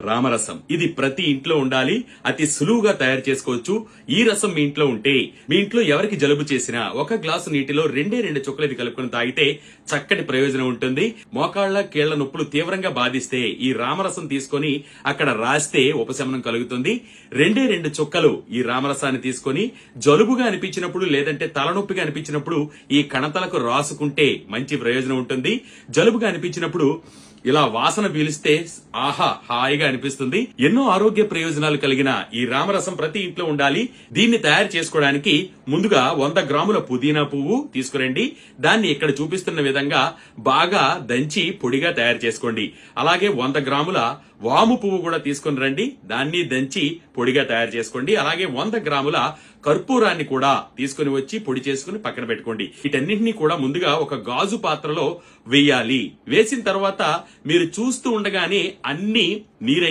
రామరసం. ఇది ప్రతి ఇంట్లో ఉండాలి. అతి సులువుగా తయారు చేసుకోవచ్చు. ఈ రసం మీ ఇంట్లో ఉంటే, మీ ఇంట్లో ఎవరికి జలుబు చేసినా 1 గ్లాసు నీటిలో 2 చుక్కలు ఇది కలుపుకొని తాగితే చక్కటి ప్రయోజనం ఉంటుంది. మోకాళ్ల కీళ్ల నొప్పులు తీవ్రంగా బాధిస్తే ఈ రామరసం తీసుకొని అక్కడ రాస్తే ఉపశమనం కలుగుతుంది. 2 చుక్కలు ఈ రామరసాన్ని తీసుకొని జలుబుగా అనిపించినప్పుడు లేదంటే తలనొప్పిగా అనిపించినప్పుడు ఈ కణతలకు రాసుకుంటే మంచి ప్రయోజనం ఉంటుంది. జలుబుగా అనిపించినప్పుడు ఇలా వాసన పీలిస్తే ఆహా హాయిగా అనిపిస్తుంది. ఎన్నో ఆరోగ్య ప్రయోజనాలు కలిగిన ఈ రామరసం ప్రతి ఇంట్లో ఉండాలి. దీన్ని తయారు చేసుకోవడానికి ముందుగా 100 గ్రాముల పుదీనా పువ్వు తీసుకురండి. దాన్ని ఇక్కడ చూపిస్తున్న విధంగా బాగా దంచి పొడిగా తయారు చేసుకోండి. అలాగే 100 గ్రాముల వాము పువ్వు కూడా తీసుకుని రండి. దాన్ని దంచి పొడిగా తయారు చేసుకోండి. అలాగే 100 గ్రాముల కర్పూరాన్ని కూడా తీసుకుని వచ్చి పొడి చేసుకుని పక్కన పెట్టుకోండి. వీటన్నింటినీ కూడా ముందుగా ఒక గాజు పాత్రలో వేయాలి. వేసిన తర్వాత మీరు చూస్తూ ఉండగానే అన్ని నీరై